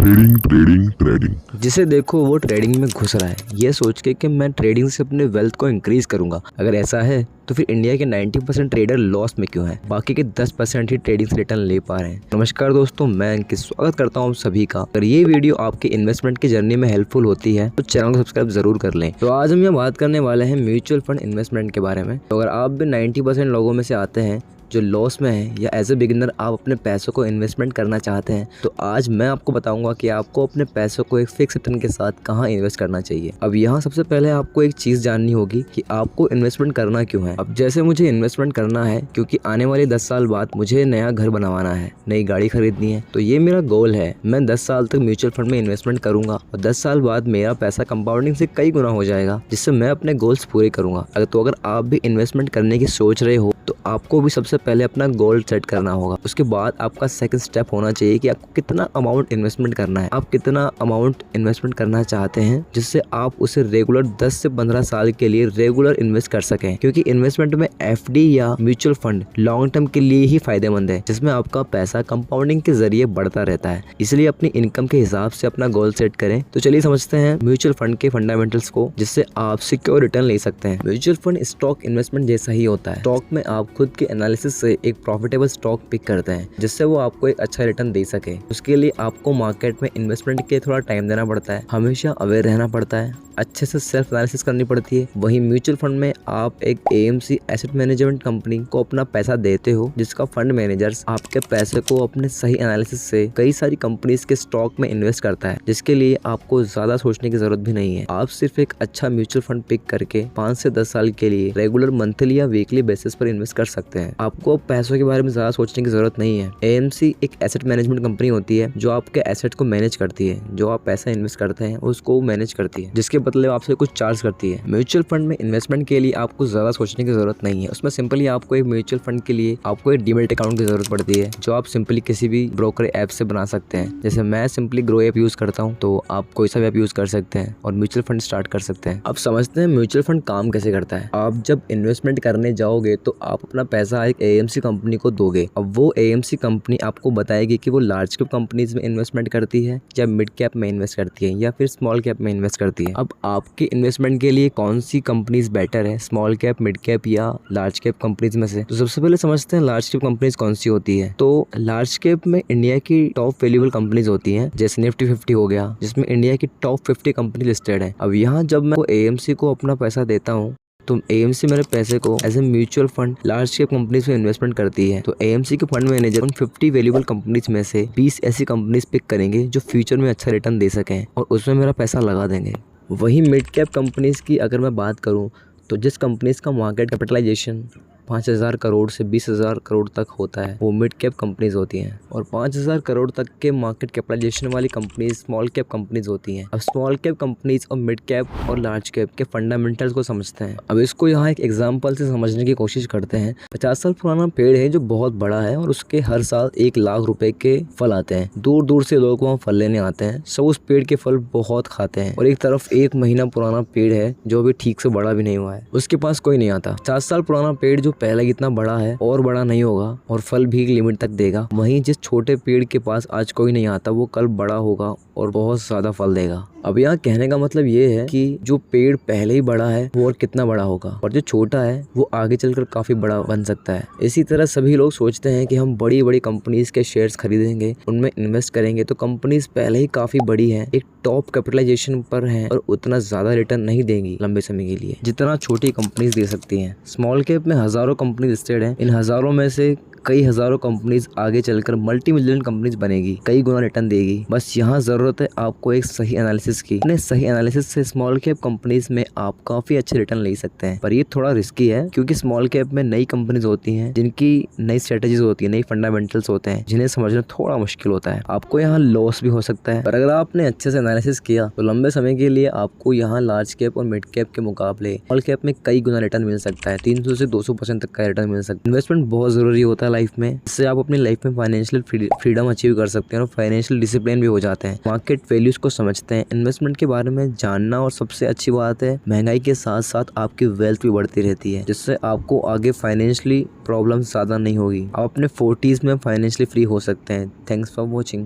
Trading trading trading. जिसे देखो वो ट्रेडिंग में घुस रहा है, ये सोच के कि मैं ट्रेडिंग से अपने वेल्थ को इंक्रीज करूंगा। अगर ऐसा है तो फिर इंडिया के 90% ट्रेडर लॉस में क्यों हैं? बाकी के 10% ही ट्रेडिंग से रिटर्न ले पा रहे हैं। नमस्कार दोस्तों, मैं अंकित स्वागत करता हूं सभी का। अगर ये वीडियो आपके इन्वेस्टमेंट की जर्नी में हेल्पफुल होती है तो चैनल को सब्सक्राइब जरूर कर लें। तो आज हम यहाँ बात करने वाले हैं म्यूचुअल फंड इन्वेस्टमेंट के बारे में। तो अगर आप भी 90% लोगों में से आते हैं जो लॉस में है, या एज ए बिगिनर आप अपने पैसों को इन्वेस्टमेंट करना चाहते हैं, तो आज मैं आपको बताऊंगा कि आपको अपने पैसों को एक फिक्स रिटर्न के साथ कहां इन्वेस्ट करना चाहिए। अब यहाँ सबसे पहले आपको एक चीज जाननी होगी कि आपको इन्वेस्टमेंट करना क्यों है। अब जैसे मुझे इन्वेस्टमेंट करना है क्योंकि आने वाले 10 साल बाद मुझे नया घर बनवाना है, नई गाड़ी खरीदनी है, तो ये मेरा गोल है। मैं 10 साल तक म्यूचुअल फंड में इन्वेस्टमेंट करूंगा और 10 साल बाद मेरा पैसा कंपाउंडिंग से कई गुना हो जाएगा, जिससे मैं अपने गोल्स पूरे करूंगा। अगर आप भी इन्वेस्टमेंट करने की सोच रहे हो तो आपको भी सबसे पहले अपना गोल सेट करना होगा। उसके बाद आपका सेकंड स्टेप होना चाहिए कि आपको कितना अमाउंट इन्वेस्टमेंट करना है। आप कितना अमाउंट इन्वेस्टमेंट करना चाहते हैं जिससे आप उसे रेगुलर 10 से 15 साल के लिए रेगुलर इन्वेस्ट कर सकें, क्योंकि इन्वेस्टमेंट में एफडी या म्यूचुअल फंड लॉन्ग टर्म के लिए ही फायदेमंद है, जिसमें आपका पैसा कंपाउंडिंग के जरिए बढ़ता रहता है। इसलिए अपनी इनकम के हिसाब से अपना गोल सेट करें। तो चलिए समझते हैं म्यूचुअल फंड के फंडामेंटल्स को, जिससे आप सिक्योर रिटर्न ले सकते हैं। म्यूचुअल फंड स्टॉक इन्वेस्टमेंट जैसा ही होता है। स्टॉक में आप खुद के एनालिसिस से एक प्रॉफिटेबल स्टॉक पिक करते हैं जिससे वो आपको एक अच्छा रिटर्न दे सके। उसके लिए आपको मार्केट में इन्वेस्टमेंट के थोड़ा टाइम देना पड़ता है, हमेशा अवेयर रहना पड़ता है, अच्छे से सेल्फ एनालिसिस करनी पड़ती है। वहीं म्यूचुअल फंड में आप एक एएमसी एसेट मैनेजमेंट कंपनी को अपना पैसा देते हो, जिसका फंड मैनेजर्स आपके पैसे को अपने सही एनालिसिस से कई सारी कंपनीज के स्टॉक में इन्वेस्ट करता है, जिसके लिए आपको ज्यादा सोचने की जरूरत भी नहीं है। आप सिर्फ एक अच्छा म्यूचुअल फंड पिक करके 5 से 10 साल के लिए रेगुलर मंथली या वीकली बेसिस पर इन्वेस्ट कर सकते हैं। आपको पैसों के बारे में ज्यादा सोचने की जरूरत नहीं है। एएमसी एक एसेट मैनेजमेंट कंपनी होती है जो आपके एसेट को मैनेज करती है, जो आप पैसा इन्वेस्ट करते हैं उसको मैनेज करती है, जिसके बदले आपसे कुछ चार्ज करती है। म्यूचुअल फंड में इन्वेस्टमेंट के लिए आपको ज्यादा सोचने की जरूरत नहीं है। उसमें सिंपली आपको एक म्यूचुअल फंड के लिए आपको एक डीमैट अकाउंट की जरूरत पड़ती है, जो आप सिंपली किसी भी ब्रोकर ऐप से बना सकते हैं। जैसे मैं सिंपली ग्रो ऐप यूज करता हूँ, तो आप कोई सा भी ऐप यूज कर सकते हैं और म्यूचुअल फंड स्टार्ट कर सकते हैं। अब समझते हैं म्यूचुअल फंड काम कैसे करता है। आप जब इन्वेस्टमेंट करने जाओगे तो आप अपना पैसा एक एएमसी कंपनी को दोगे। अब वो एएमसी कंपनी आपको बताएगी कि वो लार्ज कैप कंपनीज में इन्वेस्टमेंट करती है या मिड कैप में इन्वेस्ट करती है या फिर स्मॉल कैप में इन्वेस्ट करती है। अब आपके इन्वेस्टमेंट के लिए कौन सी कंपनीज बेटर है, स्मॉल कैप, मिड कैप या लार्ज कैप कंपनीज में से? तो सबसे पहले समझते हैं लार्ज कैप कंपनीज कौन सी होती है। तो लार्ज कैप में इंडिया की टॉप वैल्यूएबल कंपनीज होती हैं, जैसे निफ्टी 50 हो गया, जिसमें इंडिया की टॉप 50 कंपनी लिस्टेड है। अब यहाँ जब मैं एएमसी को अपना पैसा देता हूँ तो एएमसी मेरे पैसे को as a mutual fund large cap companies में इन्वेस्टमेंट करती है। तो एएमसी के फंड मैनेजर उन 50 वैल्यूएबल कंपनीज में से 20 ऐसी कंपनीज पिक करेंगे जो फ्यूचर में अच्छा रिटर्न दे सकें और उसमें मेरा पैसा लगा देंगे। वहीं मिड कैप कंपनीज की अगर मैं बात करूं तो जिस कंपनीज का मार्केट कैपिटलाइजेशन 5,000 करोड़ से 20,000 करोड़ तक होता है वो मिड कैप कंपनीज होती हैं, और 5,000 करोड़ तक के मार्केट कैपिटलाइजेशन वाली कंपनीज स्मॉल कैप कंपनीज होती हैं। अब स्मॉल कैप कंपनीज और मिड कैप और लार्ज कैप के फंडामेंटल्स को समझते हैं। अब इसको यहाँ एक एग्जांपल से समझने की कोशिश करते हैं। 50 साल पुराना पेड़ है जो बहुत बड़ा है और उसके हर साल 1 लाख रुपए के फल आते हैं। दूर दूर से लोग वहाँ फल लेने आते हैं, सब उस पेड़ के फल बहुत खाते हैं। और एक तरफ 1 महीना पुराना पेड़ है जो अभी ठीक से बड़ा भी नहीं हुआ है, उसके पास कोई नहीं आता। 50 साल पुराना पेड़ जो पहले कितना बड़ा है और बड़ा नहीं होगा और फल भी एक लिमिट तक देगा। वहीं जिस छोटे पेड़ के पास आज कोई नहीं आता वो कल बड़ा होगा और बहुत ज्यादा फल देगा। अब यहाँ कहने का मतलब ये है कि जो पेड़ पहले ही बड़ा है वो और कितना बड़ा होगा, और जो छोटा है वो आगे चलकर काफी बड़ा बन सकता है। इसी तरह सभी लोग सोचते हैं कि हम बड़ी बड़ी कंपनीज के शेयर्स खरीदेंगे, उनमें इन्वेस्ट करेंगे तो कंपनीज पहले ही काफी बड़ी हैं, एक टॉप कैपिटलाइजेशन पर हैं और उतना ज्यादा रिटर्न नहीं देंगी लंबे समय के लिए जितना छोटी कंपनीज दे सकती हैं। स्मॉल कैप में हजारों कंपनी लिस्टेड हैं, इन हजारों में से कई हजारों कंपनीज आगे चलकर मल्टी मिलियन कंपनीज बनेगी, कई गुना रिटर्न देगी। बस यहाँ जरूरत है आपको एक सही एनालिसिस की। अपने सही एनालिसिस से स्मॉल कैप कंपनीज में आप काफी अच्छे रिटर्न ले सकते हैं, पर ये थोड़ा रिस्की है क्योंकि स्मॉल कैप में नई कंपनीज होती हैं जिनकी नई स्ट्रेटेजीज होती है, नई फंडामेंटल्स होते हैं, जिन्हें समझना थोड़ा मुश्किल होता है। आपको यहाँ लॉस भी हो सकता है, पर अगर आपने अच्छे से एनालिसिस किया तो लंबे समय के लिए आपको यहाँ लार्ज कैप और मिड कैप के मुकाबले स्मॉल कैप में कई गुना रिटर्न मिल सकता है। 300 से 200% तक का रिटर्न मिल सकता है। इन्वेस्टमेंट बहुत जरूरी होता है लाइफ में, इससे आप अपनी लाइफ में फाइनेंशियल फ्रीडम अचीव कर सकते हैं और फाइनेंशियल डिसिप्लिन भी हो जाते हैं। मार्केट वैल्यूज को समझते हैं, इन्वेस्टमेंट के बारे में जानना, और सबसे अच्छी बात है महंगाई के साथ साथ आपकी वेल्थ भी बढ़ती रहती है, जिससे आपको आगे फाइनेंशियली प्रॉब्लम ज्यादा नहीं होगी। आप अपने 40s में फाइनेंशियली फ्री हो सकते हैं। Thanks for watching.